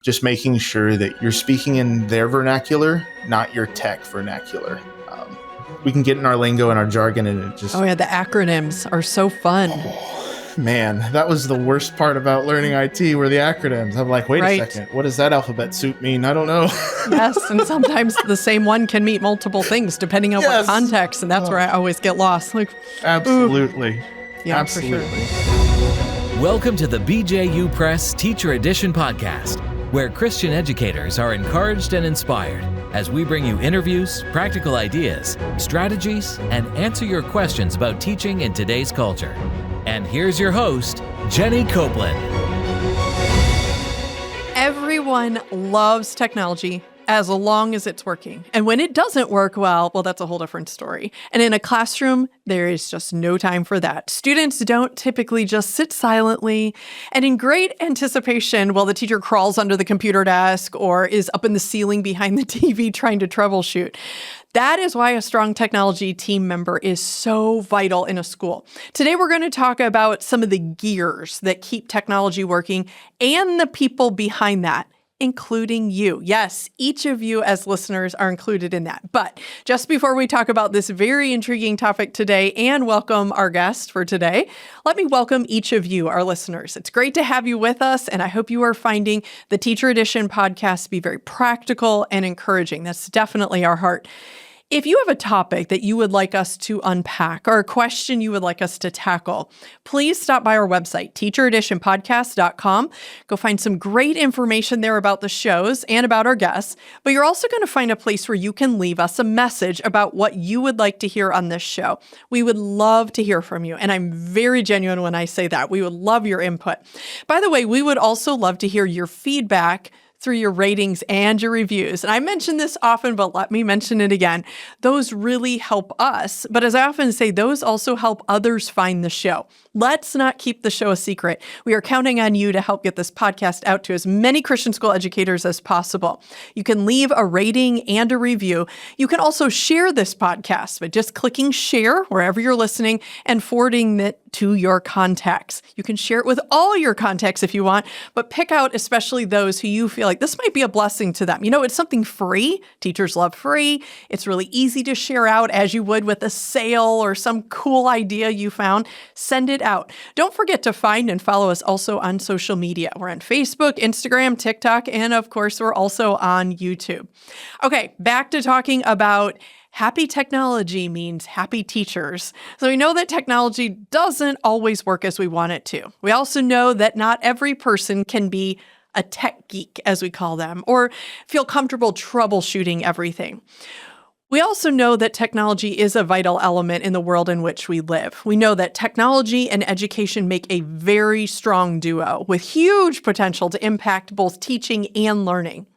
just making sure that you're speaking in their vernacular, not your tech vernacular. We can get in our lingo and our jargon and it just... Oh yeah, the acronyms are so fun. Oh, man, that was the worst part about learning IT were the acronyms. I'm like, wait a second, what does that alphabet soup mean? I don't know. Yes, and sometimes the same one can mean multiple things depending on what context, and that's where I always get lost. Like, absolutely. Yeah, absolutely. For sure. Welcome to the BJU Press Teacher Edition podcast, where Christian educators are encouraged and inspired as we bring you interviews, practical ideas, strategies, and answer your questions about teaching in today's culture. And here's your host, Jenny Copeland. Everyone loves technology as long as it's working. And when it doesn't work well, that's a whole different story. And in a classroom, there is just no time for that. Students don't typically just sit silently and in great anticipation while the teacher crawls under the computer desk or is up in the ceiling behind the TV trying to troubleshoot. That is why a strong technology team member is so vital in a school. Today, we're going to talk about some of the gears that keep technology working and the people behind that, including you. Yes, each of you as listeners are included in that. But just before we talk about this very intriguing topic today and welcome our guest for today, let me welcome each of you, our listeners. It's great to have you with us, and I hope you are finding the Teacher Edition podcast to be very practical and encouraging. That's definitely our heart. If you have a topic that you would like us to unpack or a question you would like us to tackle, please stop by our website, teachereditionpodcast.com. Go find some great information there about the shows and about our guests, but you're also going to find a place where you can leave us a message about what you would like to hear on this show. We would love to hear from you, and I'm very genuine when I say that. We would love your input. By the way, we would also love to hear your feedback through your ratings and your reviews. And I mention this often, but let me mention it again. Those really help us. But as I often say, those also help others find the show. Let's not keep the show a secret. We are counting on you to help get this podcast out to as many Christian school educators as possible. You can leave a rating and a review. You can also share this podcast by just clicking share wherever you're listening and forwarding it to your contacts. You can share it with all your contacts if you want, but pick out especially those who you feel like this might be a blessing to them. You know, it's something free. Teachers love free. It's really easy to share out as you would with a sale or some cool idea you found. Send it out. Don't forget to find and follow us also on social media. We're on Facebook, Instagram, TikTok, and of course, we're also on YouTube. Okay, back to talking about happy technology means happy teachers. So we know that technology doesn't always work as we want it to. We also know that not every person can be a tech geek, as we call them, or feel comfortable troubleshooting everything. We also know that technology is a vital element in the world in which we live. We know that technology and education make a very strong duo with huge potential to impact both teaching and learning.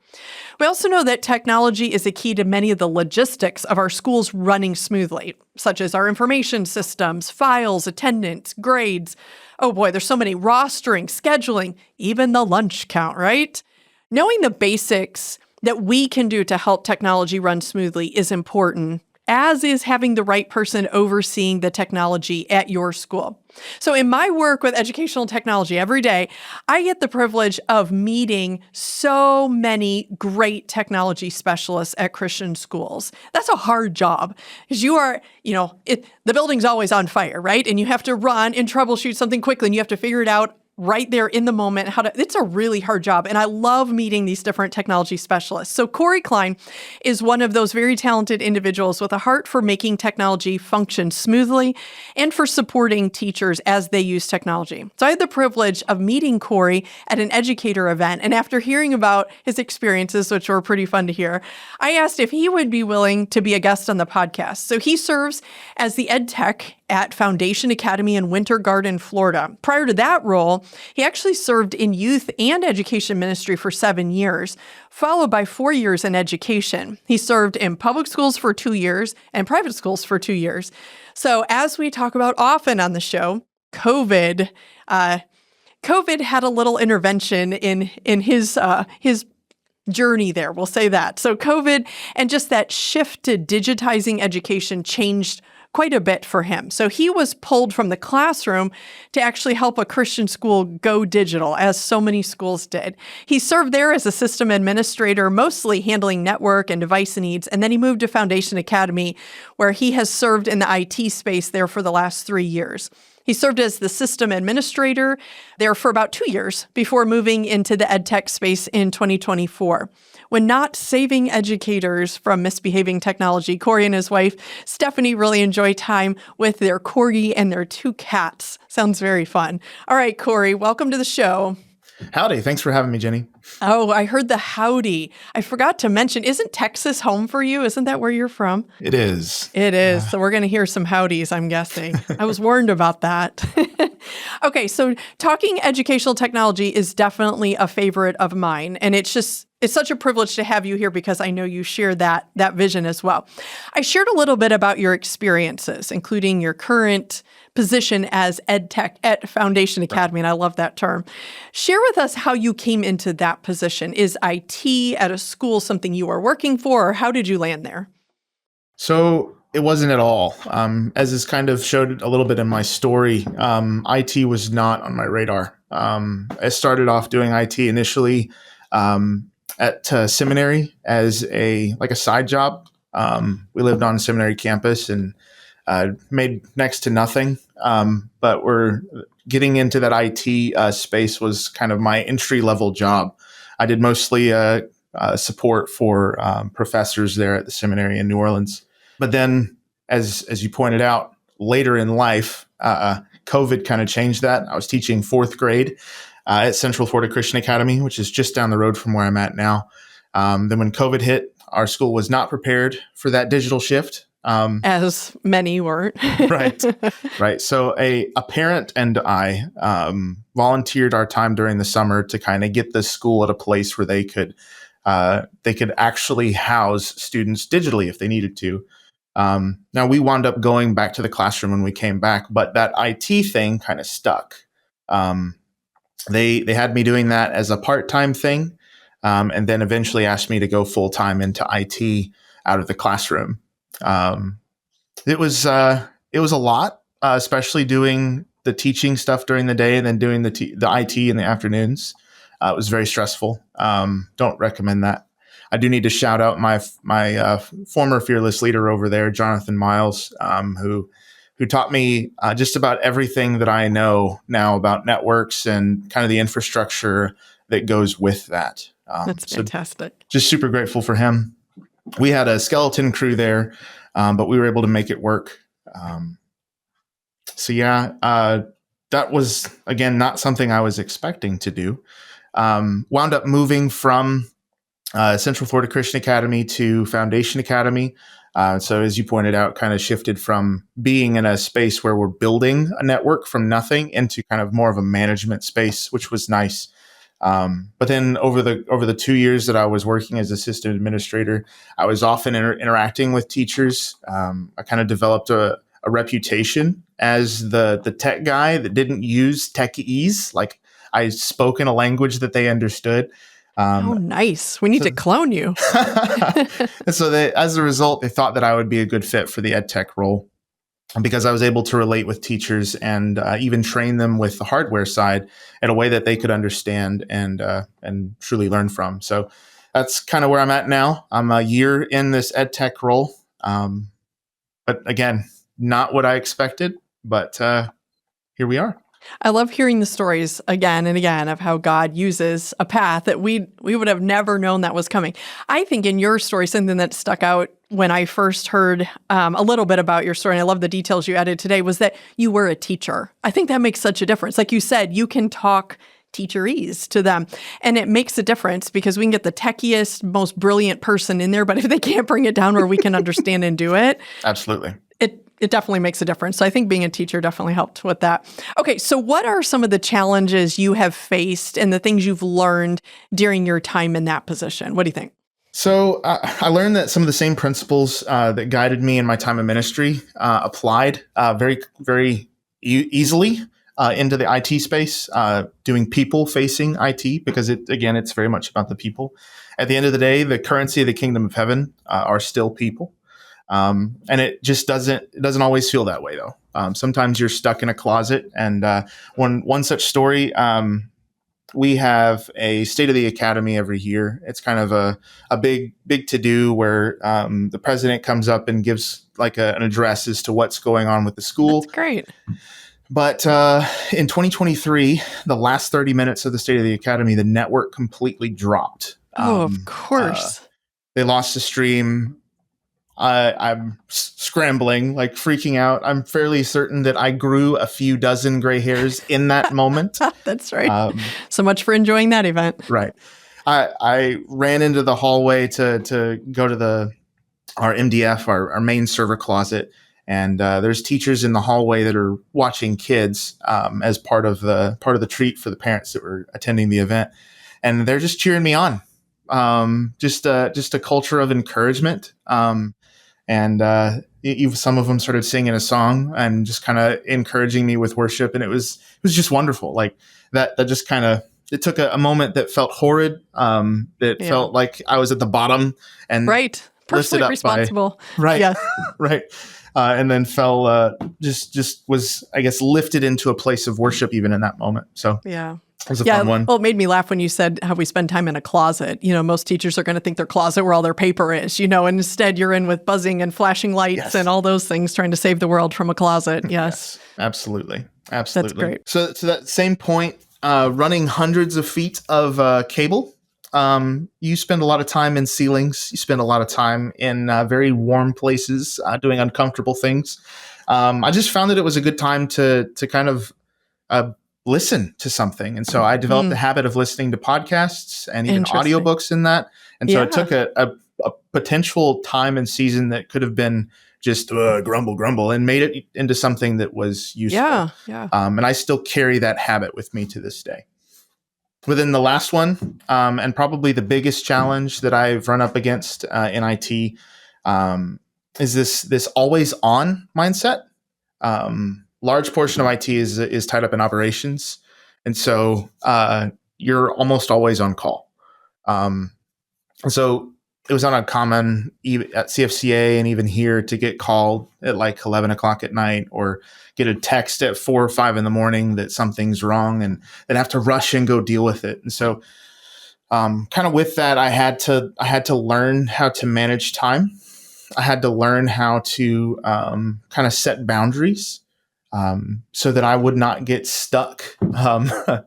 We also know that technology is a key to many of the logistics of our schools running smoothly, such as our information systems, files, attendance, grades. Oh boy, there's so many: rostering, scheduling, even the lunch count, right? Knowing the basics that we can do to help technology run smoothly is important, as is having the right person overseeing the technology at your school. So in my work with educational technology every day, I get the privilege of meeting so many great technology specialists at Christian schools. That's a hard job because you are, the building's always on fire, right? And you have to run and troubleshoot something quickly and you have to figure it out right there in the moment. It's a really hard job. And I love meeting these different technology specialists. So Corey Cline is one of those very talented individuals with a heart for making technology function smoothly and for supporting teachers as they use technology. So I had the privilege of meeting Corey at an educator event. And after hearing about his experiences, which were pretty fun to hear, I asked if he would be willing to be a guest on the podcast. So he serves as the EdTech at Foundation Academy in Winter Garden, Florida. Prior to that role, he actually served in youth and education ministry for 7 years, followed by 4 years in education. He served in public schools for 2 years and private schools for 2 years. So as we talk about often on the show, COVID had a little intervention in his journey there. We'll say that. So COVID and just that shift to digitizing education changed quite a bit for him. So he was pulled from the classroom to actually help a Christian school go digital, as so many schools did. He served there as a system administrator, mostly handling network and device needs, and then he moved to Foundation Academy, where he has served in the IT space there for the last 3 years. He served as the system administrator there for about 2 years before moving into the EdTech space in 2024. When not saving educators from misbehaving technology, Corey and his wife, Stephanie, really enjoy time with their corgi and their 2 cats. Sounds very fun. All right, Corey, welcome to the show. Howdy. Thanks for having me, Jenny. Oh, I heard the howdy. I forgot to mention, isn't Texas home for you? Isn't that where you're from? It is. It is. So we're going to hear some howdies, I'm guessing. I was warned about that. Okay, so talking educational technology is definitely a favorite of mine. And it's such a privilege to have you here because I know you share that vision as well. I shared a little bit about your experiences, including your current position as EdTech at Foundation Academy, and I love that term. Share with us how you came into that position. Is IT at a school something you are working for, or how did you land there? So it wasn't at all. As is kind of showed a little bit in my story, IT was not on my radar. I started off doing IT initially at seminary as a side job. We lived on seminary campus and made next to nothing. But we're getting into that IT space was kind of my entry level job. I did mostly support for professors there at the seminary in New Orleans. But then, as you pointed out, later in life, COVID kind of changed that. I was teaching 4th grade at Central Florida Christian Academy, which is just down the road from where I'm at now. Then when COVID hit, our school was not prepared for that digital shift. As many weren't. Right. So a parent and I volunteered our time during the summer to kind of get the school at a place where they could actually house students digitally if they needed to. Now we wound up going back to the classroom when we came back, but that IT thing kind of stuck. They had me doing that as a part-time thing, and then eventually asked me to go full-time into IT out of the classroom. It was a lot, especially doing the teaching stuff during the day and then doing the IT in the afternoons. It was very stressful. Don't recommend that. I do need to shout out my former fearless leader over there, Jonathan Miles, who taught me just about everything that I know now about networks and kind of the infrastructure that goes with that. That's fantastic. So just super grateful for him. We had a skeleton crew there, but we were able to make it work. That was, again, not something I was expecting to do. Wound up moving from Central Florida Christian Academy to Foundation Academy. So as you pointed out, kind of shifted from being in a space where we're building a network from nothing into kind of more of a management space, which was nice. But then over the 2 years that I was working as assistant administrator, I was often interacting with teachers. I kind of developed a reputation as the tech guy that didn't use techese. Like I spoke in a language that they understood. Oh, nice. We need to clone you. And so as a result, they thought that I would be a good fit for the EdTech role because I was able to relate with teachers and even train them with the hardware side in a way that they could understand and truly learn from. So that's kind of where I'm at now. I'm a year in this EdTech role. But again, not what I expected, but here we are. I love hearing the stories again and again of how God uses a path that we would have never known that was coming. I think in your story, something that stuck out when I first heard a little bit about your story, and I love the details you added today, was that you were a teacher. I think that makes such a difference. Like you said, you can talk teacherese to them. And it makes a difference because we can get the techiest, most brilliant person in there, but if they can't bring it down where we can understand and do it. Absolutely. It definitely makes a difference. So I think being a teacher definitely helped with that. Okay, so what are some of the challenges you have faced and the things you've learned during your time in that position? What do you think? So I learned that some of the same principles that guided me in my time in ministry applied very, very easily into the IT space, doing people-facing IT, because it's very much about the people. At the end of the day, the currency of the kingdom of heaven are still people. And it just doesn't always feel that way though. Sometimes you're stuck in a closet. And one such story, we have a State of the Academy every year. It's kind of a big to do where the president comes up and gives like an address as to what's going on with the school. That's great. But in 2023, the last 30 minutes of the State of the Academy, the network completely dropped. Of course. They lost the stream. I'm scrambling, like freaking out. I'm fairly certain that I grew a few dozen gray hairs in that moment. That's right. So much for enjoying that event. Right. I ran into the hallway to go to our MDF, our main server closet. And there's teachers in the hallway that are watching kids as part of the treat for the parents that were attending the event. And they're just cheering me on. Just a culture of encouragement. Some of them started singing a song and just kind of encouraging me with worship. And it was just wonderful. Like that just kind of, it took a moment that felt horrid. That felt like I was at the bottom and right. Personally responsible. Right. Yes. Right. And then fell, just was, I guess, lifted into a place of worship even in that moment. So yeah. It was a fun one. Well, it made me laugh when you said how we spend time in a closet. Most teachers are going to think their closet where all their paper is, and instead you're in with buzzing and flashing lights and all those things trying to save the world from a closet. Yes. Absolutely. That's great. So to that same point, running hundreds of feet of cable, you spend a lot of time in ceilings. You spend a lot of time in very warm places, doing uncomfortable things. I just found that it was a good time to kind of listen to something. And so I developed the habit of listening to podcasts and even audiobooks in that. And so it took a potential time and season that could have been just grumble and made it into something that was useful. Yeah. And I still carry that habit with me to this day. Within the last one, and probably the biggest challenge that I've run up against in IT is this always on mindset. Large portion of IT is tied up in operations. And so you're almost always on call. So it was not uncommon at CFCA and even here to get called at like 11 o'clock at night or get a text at 4 or 5 in the morning that something's wrong and then have to rush and go deal with it. And so kind of with that, I had to learn how to manage time. I had to learn how to kind of set boundaries. So that I would not get stuck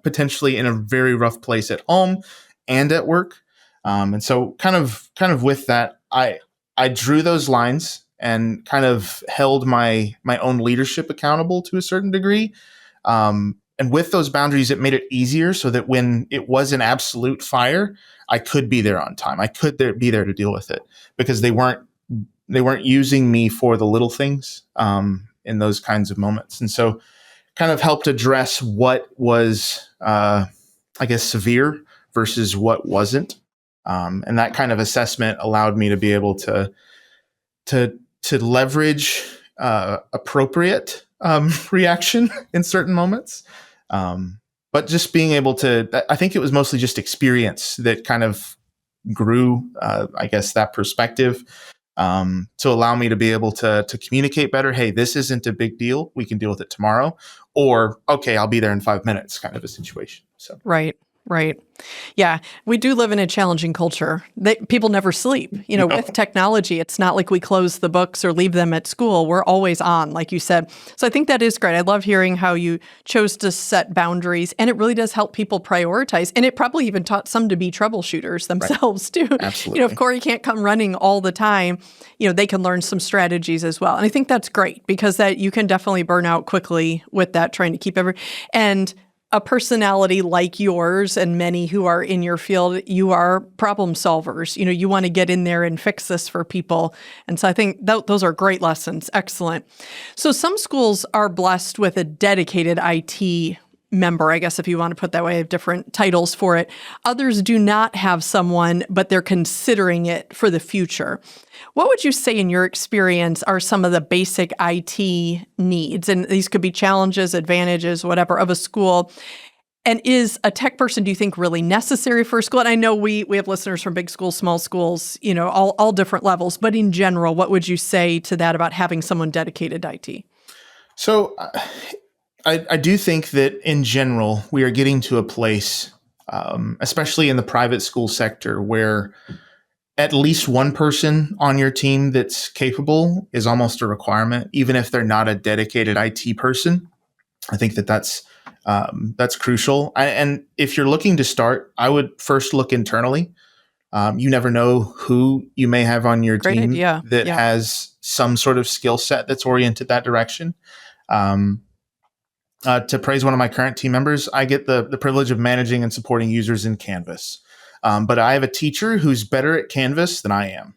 potentially in a very rough place at home and at work. And so kind of with that, I drew those lines and kind of held my own leadership accountable to a certain degree. And with those boundaries, it made it easier so that when it was an absolute fire, I could be there on time. I could be there to deal with it because they weren't using me for the little things. In those kinds of moments. And so kind of helped address what was, I guess, severe versus what wasn't. And that kind of assessment allowed me to be able to leverage appropriate reaction in certain moments. But just being able to, I think it was mostly just experience that kind of grew, I guess, that perspective. To allow me to be able to communicate better. Hey, this isn't a big deal. We can deal with it tomorrow. Or, okay, I'll be there in 5 minutes kind of a situation. So Right. Yeah, we do live in a challenging culture. People never sleep. With technology, it's not like we close the books or leave them at school. We're always on, like you said. So I think that is great. I love hearing how you chose to set boundaries, and it really does help people prioritize. And it probably even taught some to be troubleshooters themselves, too. Absolutely. If Corey can't come running all the time, they can learn some strategies as well. And I think that's great because that you can definitely burn out quickly with that, trying to keep and a personality like yours and many who are in your field, you are problem solvers. You want to get in there and fix this for people. And so I think those are great lessons. Excellent. So some schools are blessed with a dedicated IT member, I guess, if you want to put that way, have different titles for it. Others do not have someone, but they're considering it for the future. What would you say in your experience are some of the basic IT needs? And these could be challenges, advantages, whatever, of a school. And is a tech person, do you think, really necessary for a school? And I know we have listeners from big schools, small schools, all different levels. But in general, what would you say to that about having someone dedicated to IT? So I do think that in general, we are getting to a place, especially in the private school sector, where at least one person on your team that's capable is almost a requirement, even if they're not a dedicated IT person. I think that's crucial. And if you're looking to start, I would first look internally. You never know who you may have on your Great team idea. that Yeah. has some sort of skill set that's oriented that direction. To praise one of my current team members, I get the privilege of managing and supporting users in Canvas. But I have a teacher who's better at Canvas than I am.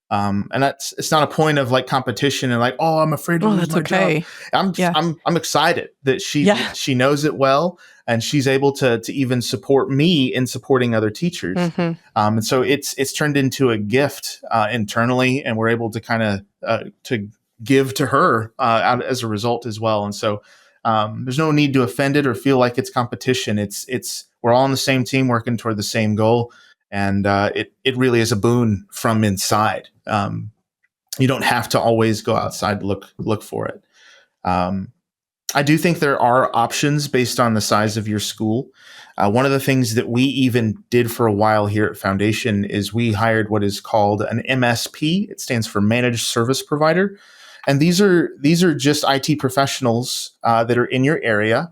And it's not a point of like competition and like, oh, I'm afraid to lose That's my okay. job. Yeah. I'm excited that she knows it well, and she's able to even support me in supporting other teachers. Mm-hmm. And so it's turned into a gift internally, and we're able to kind of to give to her out as a result as well. And so there's no need to offend it or feel like it's competition. It's we're all on the same team working toward the same goal. And it really is a boon from inside. You don't have to always go outside to look for it. I do think there are options based on the size of your school. One of the things that we even did for a while here at Foundation is we hired what is called an MSP. It stands for Managed Service Provider. And these are just IT professionals that are in your area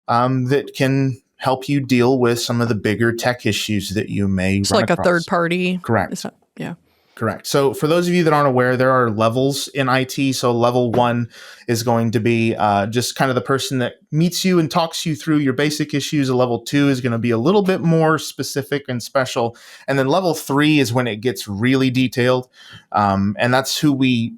that can help you deal with some of the bigger tech issues that you may It's run like across. a third party. Correct. Yeah. Correct. So for those of you that aren't aware, there are levels in IT. So level 1 is going to be just kind of the person that meets you and talks you through your basic issues. A level 2 is going to be a little bit more specific and special. And then level 3 is when it gets really detailed. And that's who we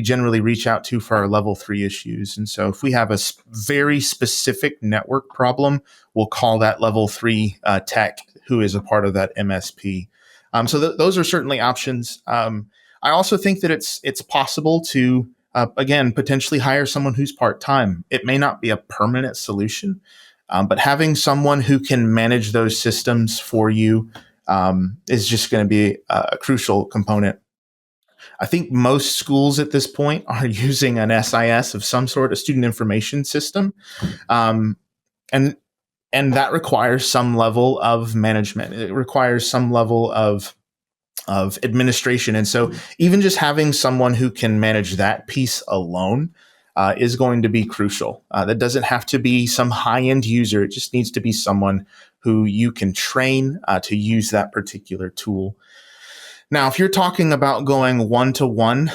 generally reach out to for our level 3 issues. And so if we have a very specific network problem, we'll call that level 3 tech who is a part of that MSP. So those are certainly options. I also think that it's possible to, again, potentially hire someone who's part-time. It may not be a permanent solution, but having someone who can manage those systems for you is just going to be a crucial component. I think most schools at this point are using an SIS of some sort, a student information system. And that requires some level of management. It requires some level of administration. And so even just having someone who can manage that piece alone is going to be crucial. That doesn't have to be some high-end user. It just needs to be someone who you can train to use that particular tool. Now, if you're talking about going one-to-one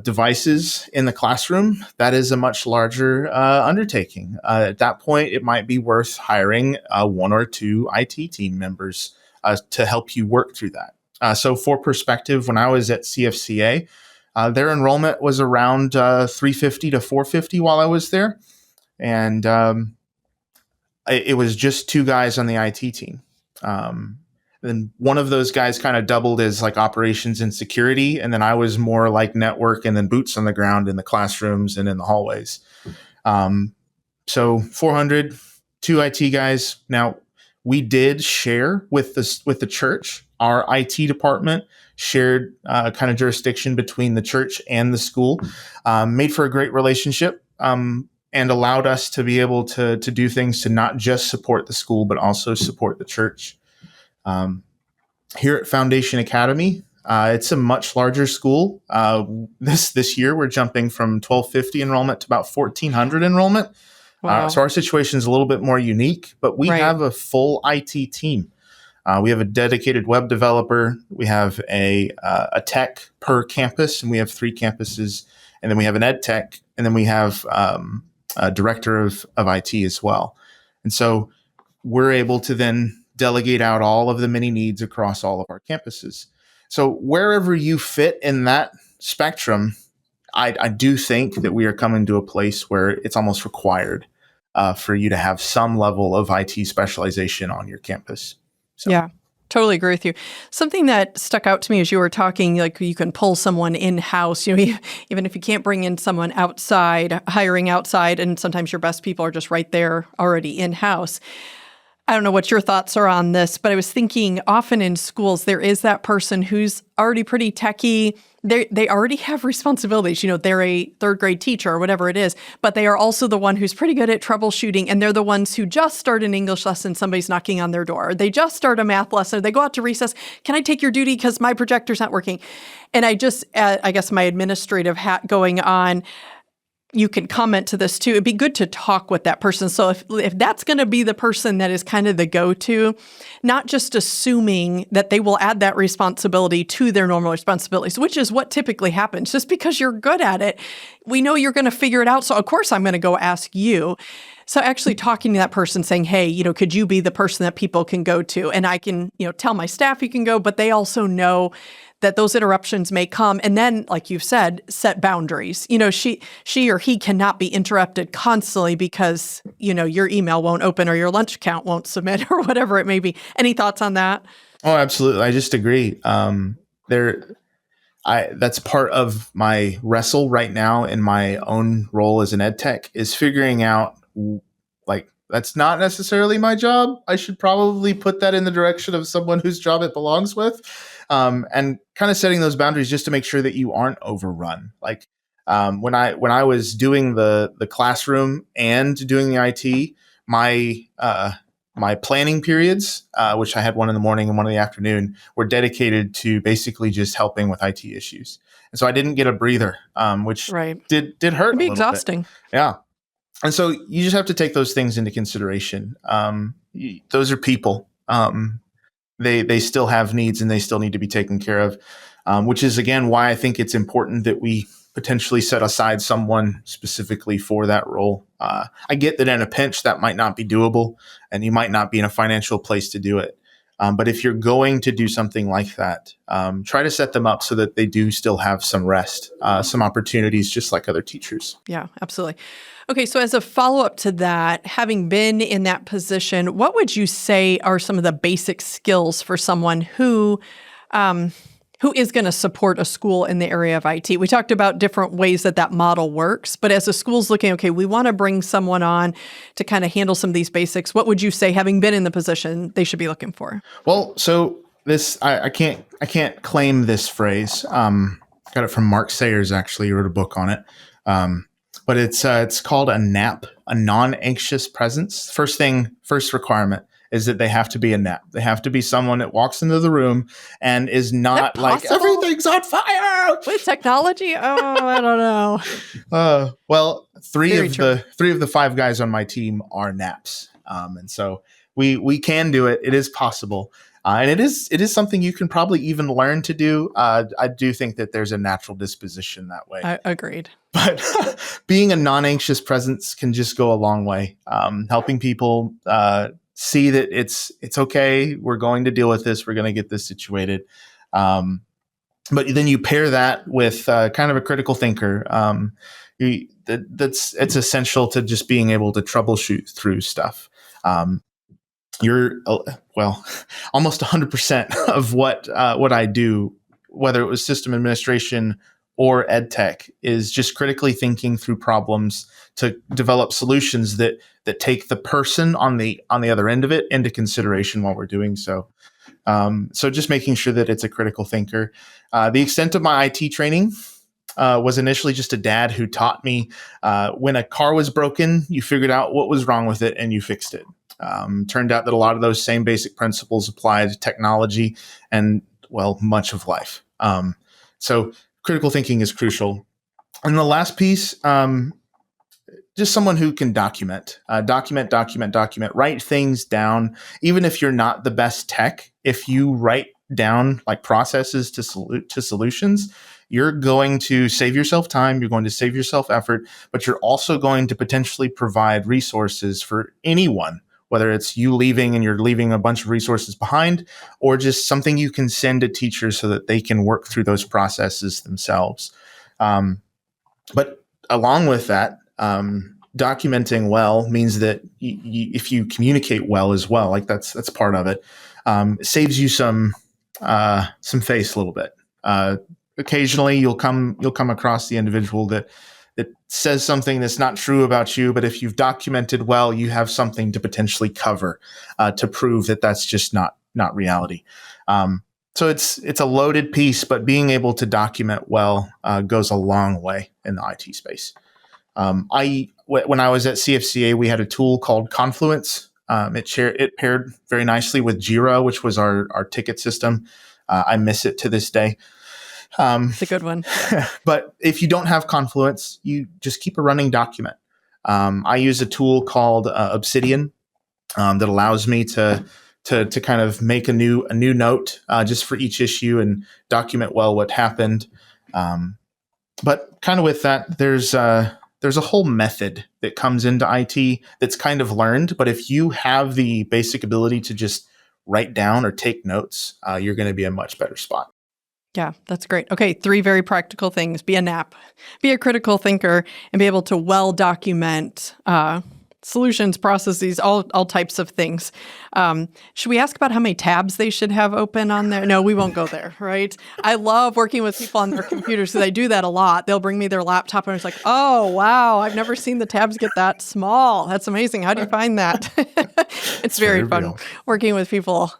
devices in the classroom, that is a much larger undertaking. At that point, it might be worth hiring 1 or 2 IT team members to help you work through that. So for perspective, when I was at CFCA, their enrollment was around 350 to 450 while I was there. And it was just 2 guys on the IT team. Then one of those guys kind of doubled as like operations and security. And then I was more like network and then boots on the ground in the classrooms and in the hallways. So 400, 2 IT guys. Now, we did share with the church. Our IT department shared kind of jurisdiction between the church and the school, made for a great relationship, and allowed us to be able to do things to not just support the school, but also support the church. Here at Foundation Academy, it's a much larger school. This year, we're jumping from 1,250 enrollment to about 1,400 enrollment. Wow. So our situation is a little bit more unique, but we have a full IT team. We have a dedicated web developer. We have a tech per campus, and we have 3 campuses. And then we have an EdTech, and then we have a director of IT as well. And so we're able to then delegate out all of the many needs across all of our campuses. So wherever you fit in that spectrum, I do think that we are coming to a place where it's almost required for you to have some level of IT specialization on your campus. So. Yeah, totally agree with you. Something that stuck out to me as you were talking, like you can pull someone in-house, even if you can't bring in someone outside, hiring outside, and sometimes your best people are just right there already in-house. I don't know what your thoughts are on this, but I was thinking often in schools, there is that person who's already pretty techie. They already have responsibilities. They're a third grade teacher or whatever it is, but they are also the one who's pretty good at troubleshooting. And they're the ones who just start an English lesson. Somebody's knocking on their door. They just start a math lesson. They go out to recess. Can I take your duty because my projector's not working? And I guess my administrative hat going on, you can comment to this too. It'd be good to talk with that person. So if that's going to be the person that is kind of the go-to, not just assuming that they will add that responsibility to their normal responsibilities, which is what typically happens. Just because you're good at it, we know you're going to figure it out. So of course I'm going to go ask you. So actually talking to that person saying, hey, could you be the person that people can go to? And I can, tell my staff you can go, but they also know that those interruptions may come. And then, like you've said, set boundaries. She or he cannot be interrupted constantly because, your email won't open or your lunch account won't submit or whatever it may be. Any thoughts on that? Oh, absolutely. I just agree. That's part of my wrestle right now in my own role as an ed tech is figuring out, that's not necessarily my job. I should probably put that in the direction of someone whose job it belongs with. And kind of setting those boundaries just to make sure that you aren't overrun. When I was doing the classroom and doing the IT, my planning periods, which I had one in the morning and one in the afternoon, were dedicated to basically just helping with IT issues. And so I didn't get a breather, which did hurt. It'd be exhausting. Yeah. And so you just have to take those things into consideration. Those are people. They still have needs and they still need to be taken care of, which is, again, why I think it's important that we potentially set aside someone specifically for that role. I get that in a pinch that might not be doable and you might not be in a financial place to do it. But if you're going to do something like that, try to set them up so that they do still have some rest, some opportunities, just like other teachers. Yeah, absolutely. Okay, so as a follow-up to that, having been in that position, what would you say are some of the basic skills for someone who is going to support a school in the area of IT? We talked about different ways that model works, but as a school's looking, okay, we want to bring someone on to kind of handle some of these basics. What would you say, having been in the position, they should be looking for? Well, so this I can't claim this phrase. Got it from Mark Sayers. Actually, he wrote a book on it. But it's called a NAP, a non-anxious presence. First requirement is that they have to be a NAP. They have to be someone that walks into the room and is not like, everything's on fire. With technology? Oh, I don't know. Well, three of the five guys on my team are NAPs. And so we can do it. It is possible. And it is something you can probably even learn to do. I do think that there's a natural disposition that way. Agreed. But being a non-anxious presence can just go a long way. Helping people see that it's okay. We're going to deal with this. We're going to get this situated. But then you pair that with kind of a critical thinker. It's essential to just being able to troubleshoot through stuff. You're almost 100% of what I do, whether it was system administration or ed tech, is just critically thinking through problems to develop solutions that take the person on the other end of it into consideration while we're doing so. So just making sure that it's a critical thinker. The extent of my IT training was initially just a dad who taught me when a car was broken, you figured out what was wrong with it and you fixed it. Turned out that a lot of those same basic principles apply to technology and, much of life. So critical thinking is crucial. And the last piece, just someone who can document, write things down. Even if you're not the best tech, if you write down like processes to solutions, you're going to save yourself time, you're going to save yourself effort, but you're also going to potentially provide resources for anyone, whether it's you leaving and you're leaving a bunch of resources behind, or just something you can send to teachers so that they can work through those processes themselves. But along with that, documenting well means that if you communicate well as well, like that's part of it. It saves you some face a little bit. Occasionally, you'll come across the individual that that says something that's not true about you, but if you've documented well, you have something to potentially cover to prove that that's just not reality. So it's a loaded piece, but being able to document well goes a long way in the IT space. When I was at CFCA, we had a tool called Confluence. It paired very nicely with Jira, which was our ticket system. I miss it to this day. It's a good one. But if you don't have Confluence, you just keep a running document. I use a tool called Obsidian that allows me to kind of make a new note just for each issue and document well what happened. But kind of with that, there's a whole method that comes into IT that's kind of learned. But if you have the basic ability to just write down or take notes, you're going to be in a much better spot. Yeah, that's great. Okay, 3 very practical things. Be a NAP, be a critical thinker, and be able to well document solutions, processes, all types of things. Should we ask about how many tabs they should have open on there? No, we won't go there, right? I love working with people on their computers because I do that a lot. They'll bring me their laptop and it's like, oh, wow, I've never seen the tabs get that small. That's amazing. How do you find that? It's very fun working with people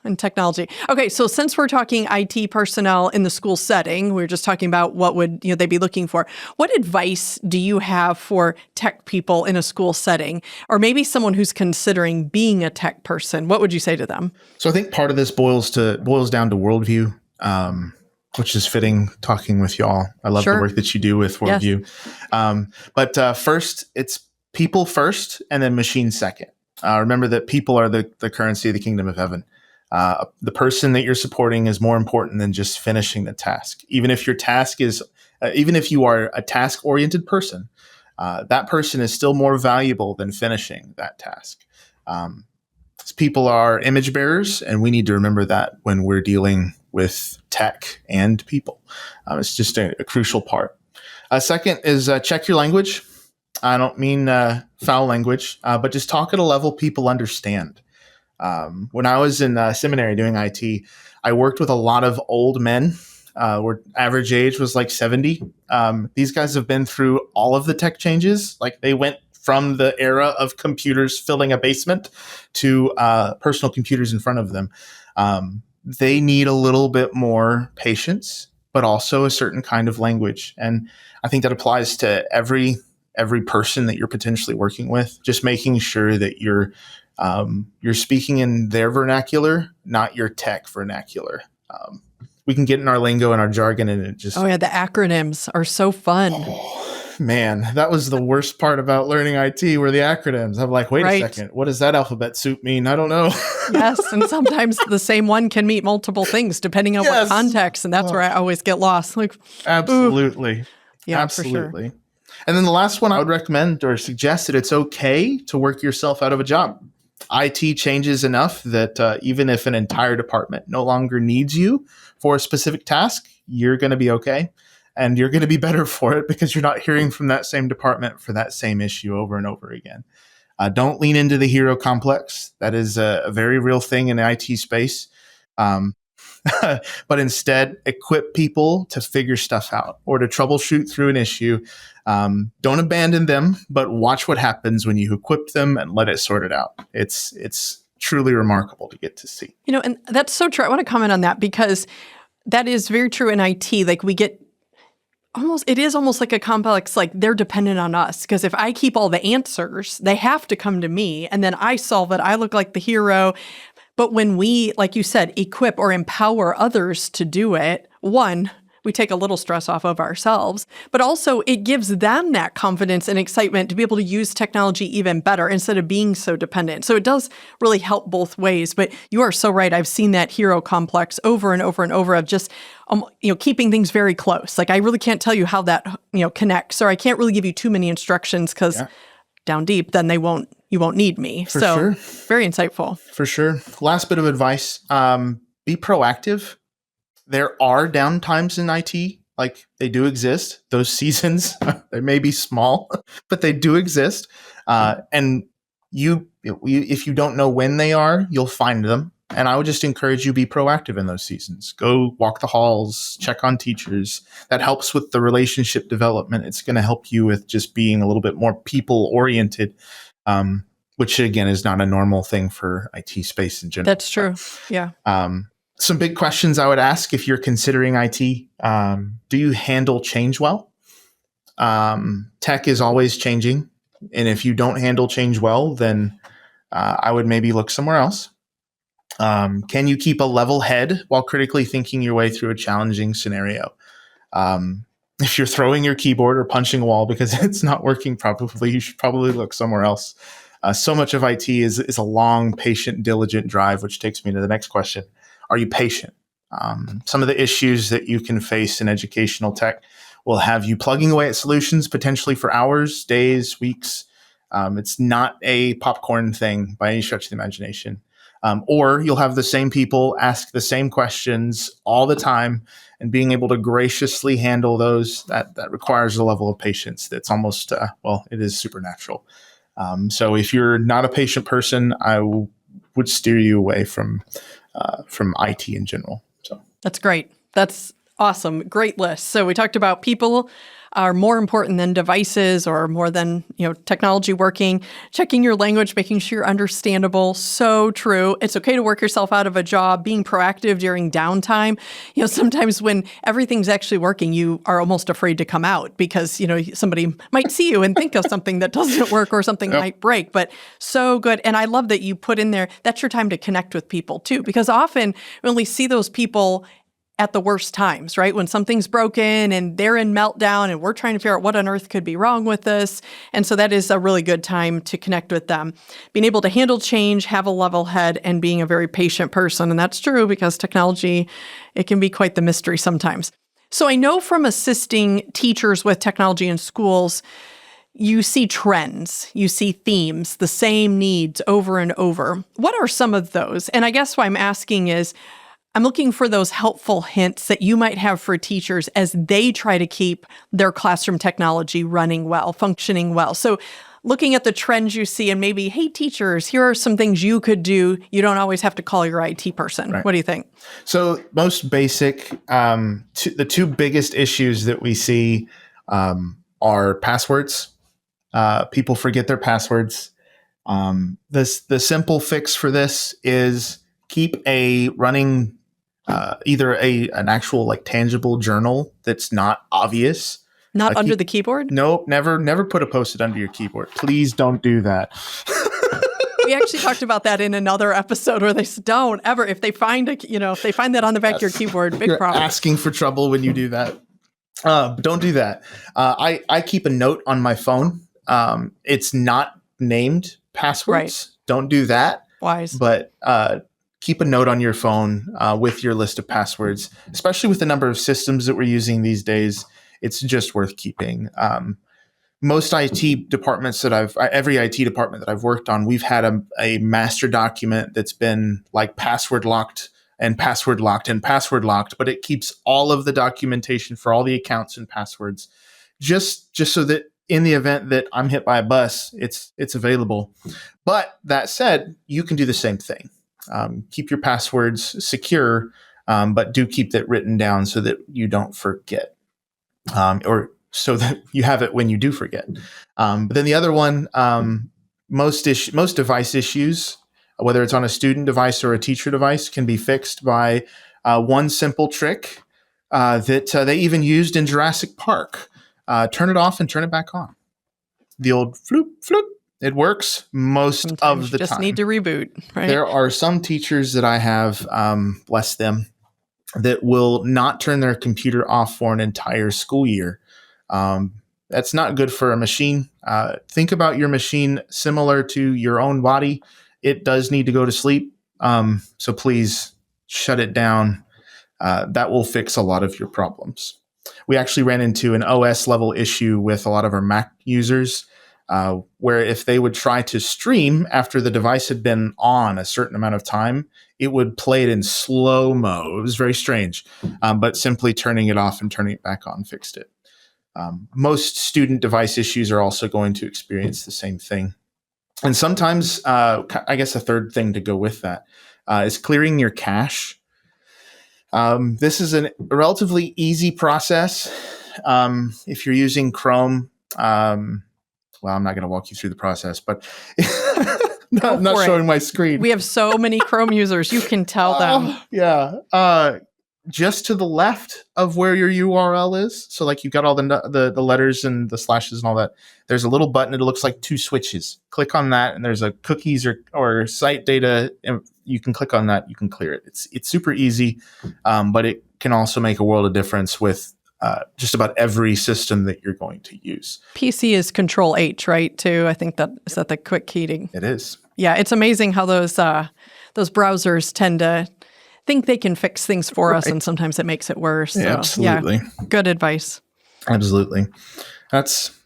in technology. Okay, so since we're talking IT personnel in the school setting, we were just talking about what would they be looking for. What advice do you have for tech people in a school setting, or maybe someone who's considering being a tech person? What would you say to them? So I think part of this boils down to worldview, which is fitting talking with y'all. I love the work that you do with worldview. Yes. But first, it's people first and then machine second. Remember that people are the currency of the kingdom of heaven. The person that you're supporting is more important than just finishing the task. Even if you are a task-oriented person, that person is still more valuable than finishing that task. People are image bearers, and we need to remember that when we're dealing with tech and people. It's just a crucial part. Second is check your language. I don't mean foul language, but just talk at a level people understand. When I was in seminary doing IT, I worked with a lot of old men. Where average age was like 70. These guys have been through all of the tech changes. Like they went from the era of computers filling a basement to personal computers in front of them. They need a little bit more patience, but also a certain kind of language. And I think that applies to every person that you're potentially working with. Just making sure that you're speaking in their vernacular, not your tech vernacular. We can get in our lingo and our jargon, and it just... Oh, yeah, the acronyms are so fun. Oh, man, that was the worst part about learning IT were the acronyms. I'm like, wait a second, what does that alphabet soup mean? I don't know. Yes, and sometimes the same one can mean multiple things depending on what context, and that's where I always get lost. Like, absolutely. Ooh. Yeah, absolutely. For sure. And then the last one I would recommend or suggest that it's okay to work yourself out of a job. IT changes enough that even if an entire department no longer needs you for a specific task, you're going to be okay. And you're going to be better for it because you're not hearing from that same department for that same issue over and over again. Don't lean into the hero complex. That is a very real thing in the IT space. But instead, equip people to figure stuff out or to troubleshoot through an issue. Don't abandon them, but watch what happens when you equip them and let it sort it out. It's truly remarkable to get to see. And that's so true. I want to comment on that because that is very true in IT. Like it is almost like a complex, like they're dependent on us. Because if I keep all the answers, they have to come to me and then I solve it. I look like the hero. But when we, like you said, equip or empower others to do it, one, we take a little stress off of ourselves, but also it gives them that confidence and excitement to be able to use technology even better instead of being so dependent. So it does really help both ways, but you are so right. I've seen that hero complex over and over and over of just, keeping things very close. Like I really can't tell you how that, connects, or I can't really give you too many instructions because down deep, then you won't need me. For sure. Very insightful. For sure. Last bit of advice, be proactive. There are downtimes in IT, like they do exist. Those seasons, they may be small, but they do exist. And if you don't know when they are, you'll find them. And I would just encourage you to be proactive in those seasons. Go walk the halls, check on teachers. That helps with the relationship development. It's going to help you with just being a little bit more people oriented, which again is not a normal thing for IT space in general. That's true. Yeah. Some big questions I would ask if you're considering IT. Do you handle change well? Tech is always changing. And if you don't handle change well, then I would maybe look somewhere else. Can you keep a level head while critically thinking your way through a challenging scenario? If you're throwing your keyboard or punching a wall because it's not working properly, you should probably look somewhere else. So much of IT is a long, patient, diligent drive, which takes me to the next question. Are you patient? Some of the issues that you can face in educational tech will have you plugging away at solutions potentially for hours, days, weeks. It's not a popcorn thing by any stretch of the imagination. Or you'll have the same people ask the same questions all the time, and being able to graciously handle those, that requires a level of patience that's almost, it is supernatural. So if you're not a patient person, I would steer you away from IT in general. So that's great. That's awesome. Great list. So we talked about people are more important than devices or more than, technology working, checking your language, making sure you're understandable. So true. It's okay to work yourself out of a job, being proactive during downtime. Sometimes when everything's actually working, you are almost afraid to come out because, somebody might see you and think of something that doesn't work or something might break, but so good. And I love that you put in there, that's your time to connect with people too, because often we only see those people at the worst times, right? When something's broken and they're in meltdown and we're trying to figure out what on earth could be wrong with this. And so that is a really good time to connect with them. Being able to handle change, have a level head, and being a very patient person. And that's true because technology, it can be quite the mystery sometimes. So I know from assisting teachers with technology in schools, you see trends, you see themes, the same needs over and over. What are some of those? And I guess what I'm asking is, I'm looking for those helpful hints that you might have for teachers as they try to keep their classroom technology running well, functioning well. So looking at the trends you see and maybe, hey, teachers, here are some things you could do. You don't always have to call your IT person. Right. What do you think? So most basic, the two biggest issues that we see are passwords. People forget their passwords. The simple fix for this is keep a running either an actual tangible journal that's not obvious. Not under the keyboard? Nope, never put a Post-it under your keyboard. Please don't do that. We actually talked about that in another episode where they said, don't ever, if they find that on the back of your keyboard, big problem. Asking for trouble when you do that. Don't do that. I keep a note on my phone. It's not named passwords. Right. Don't do that. Wise. But keep a note on your phone with your list of passwords, especially with the number of systems that we're using these days. It's just worth keeping. Most IT departments every IT department that I've worked on, we've had a master document that's been password locked and password locked and password locked, but it keeps all of the documentation for all the accounts and passwords, just so that in the event that I'm hit by a bus, it's available. But that said, you can do the same thing. Keep your passwords secure, but do keep that written down so that you don't forget, or so that you have it when you do forget. But then the other one, most device issues, whether it's on a student device or a teacher device, can be fixed by one simple trick that they even used in Jurassic Park. Turn it off and turn it back on. The old floop, floop. It works most Sometimes of the you just time. need to reboot, right? There are some teachers that I have, bless them, that will not turn their computer off for an entire school year. That's not good for a machine. Think about your machine similar to your own body. It does need to go to sleep. So please shut it down. That will fix a lot of your problems. We actually ran into an OS level issue with a lot of our Mac users, where if they would try to stream after the device had been on a certain amount of time, it would play it in slow-mo. It was very strange, but simply turning it off and turning it back on fixed it. Most student device issues are also going to experience the same thing. And sometimes, I guess a third thing to go with that, is clearing your cache. This is a relatively easy process. If you're using Chrome, well, I'm not going to walk you through the process, but I'm not showing my screen. We have so many Chrome users. You can tell them. Yeah. Just to the left of where your URL is. So like you've got all the letters and the slashes and all that. There's a little button. It looks like two switches. Click on that, and there's a cookies or site data. And you can click on that. You can clear it. It's super easy, but it can also make a world of difference with just about every system that you're going to use. PC is Control H, right? Too. I think is that the quick keying. It is. Yeah, it's amazing how those browsers tend to think they can fix things for us, and sometimes it makes it worse. Yeah, absolutely. Yeah, good advice. Absolutely. That's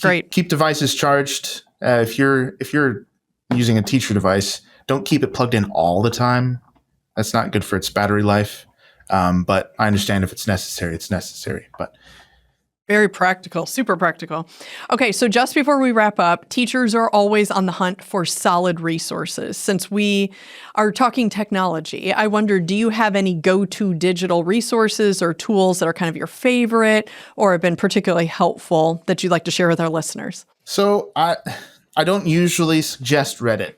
great. Keep devices charged. If you're using a teacher device, don't keep it plugged in all the time. That's not good for its battery life. But I understand if it's necessary, it's necessary. But very practical, super practical. Okay, so just before we wrap up, teachers are always on the hunt for solid resources. Since we are talking technology, I wonder, do you have any go-to digital resources or tools that are kind of your favorite or have been particularly helpful that you'd like to share with our listeners? So I don't usually suggest Reddit.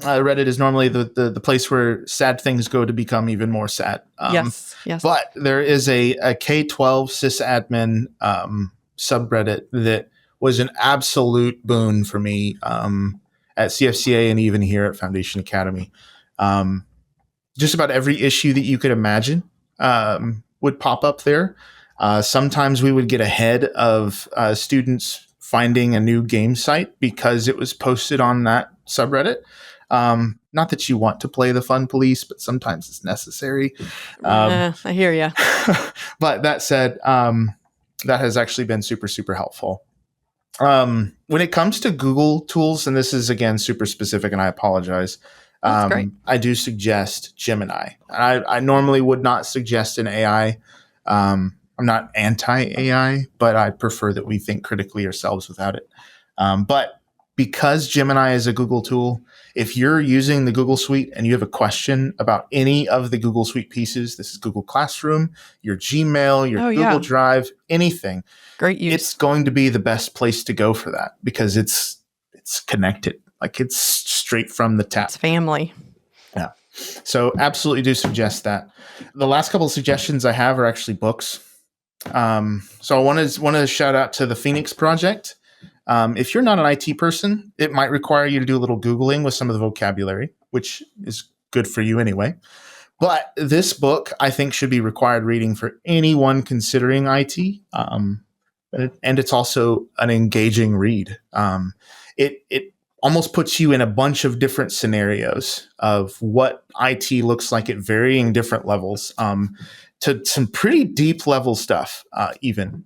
Reddit is normally the place where sad things go to become even more sad. Yes. But there is a K-12 sysadmin subreddit that was an absolute boon for me at CFCA and even here at Foundation Academy. Just about every issue that you could imagine would pop up there. Sometimes we would get ahead of students finding a new game site because it was posted on that subreddit. Not that you want to play the fun police, but sometimes it's necessary. I hear you. But that said, that has actually been super, super helpful. When it comes to Google tools, and this is, again, super specific, and I apologize, I do suggest Gemini. I normally would not suggest an AI. I'm not anti-AI, but I prefer that we think critically ourselves without it. But because Gemini is a Google tool, if you're using the Google Suite and you have a question about any of the Google Suite pieces, this is Google Classroom, your Gmail, your Google Drive, anything. Great use. It's going to be the best place to go for that because it's connected. Like it's straight from the tap. It's family. Yeah. So absolutely do suggest that. The last couple of suggestions I have are actually books. So I want to shout out to the Phoenix Project. If you're not an IT person, it might require you to do a little Googling with some of the vocabulary, which is good for you anyway. But this book, I think, should be required reading for anyone considering IT. And it's also an engaging read. It almost puts you in a bunch of different scenarios of what IT looks like at varying different levels, to some pretty deep level stuff, even.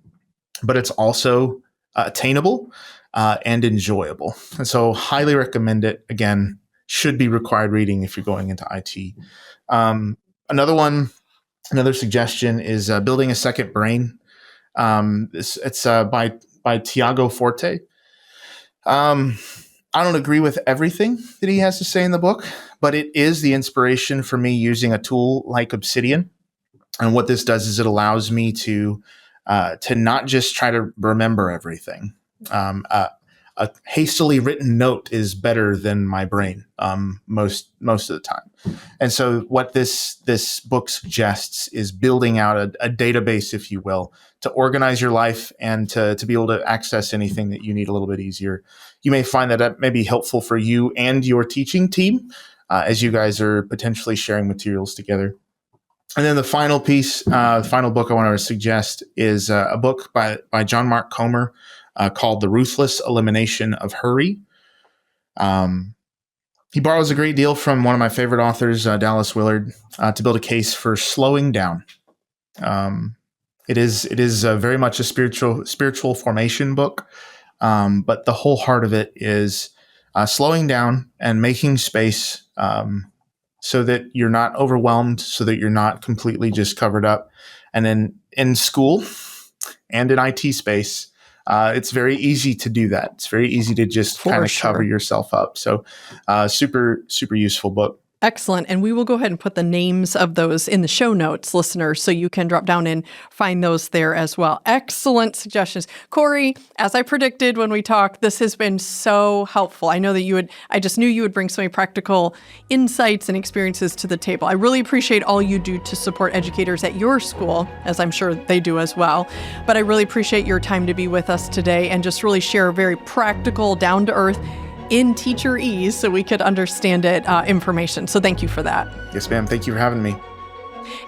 But it's also attainable and enjoyable. And so highly recommend it. Again, should be required reading if you're going into IT. Another suggestion is Building a Second Brain. It's by Tiago Forte. I don't agree with everything that he has to say in the book, but it is the inspiration for me using a tool like Obsidian. And what this does is it allows me to not just try to remember everything. A hastily written note is better than my brain most of the time. And so what this book suggests is building out a database, if you will, to organize your life and to be able to access anything that you need a little bit easier. You may find that may be helpful for you and your teaching team as you guys are potentially sharing materials together. And then the final piece, the final book I want to suggest is a book by John Mark Comer called The Ruthless Elimination of Hurry. He borrows a great deal from one of my favorite authors, Dallas Willard, to build a case for slowing down. It is very much a spiritual formation book, but the whole heart of it is slowing down and making space so that you're not overwhelmed, so that you're not completely just covered up. And then in school and in IT space, it's very easy to do that. It's very easy to just kind of cover yourself up. So super, super useful book. Excellent. And we will go ahead and put the names of those in the show notes, listeners, so you can drop down and find those there as well. Excellent suggestions. Corey, as I predicted when we talked, this has been so helpful. I know that I just knew you would bring so many practical insights and experiences to the table. I really appreciate all you do to support educators at your school, as I'm sure they do as well. But I really appreciate your time to be with us today and just really share very practical, down-to-earth, in teacher ease so we could understand it information. So thank you for that. Yes, ma'am. Thank you for having me.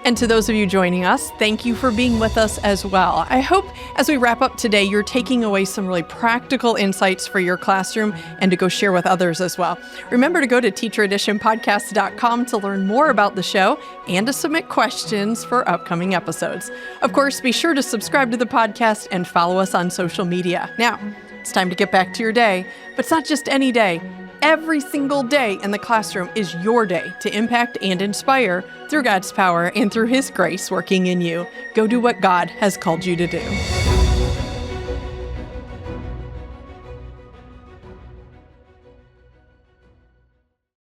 And to those of you joining us, thank you for being with us as well. I hope as we wrap up today, you're taking away some really practical insights for your classroom and to go share with others as well. Remember to go to teachereditionpodcast.com to learn more about the show and to submit questions for upcoming episodes. Of course, be sure to subscribe to the podcast and follow us on social media. Now, it's time to get back to your day, but it's not just any day. Every single day in the classroom is your day to impact and inspire through God's power and through His grace working in you. Go do what God has called you to do.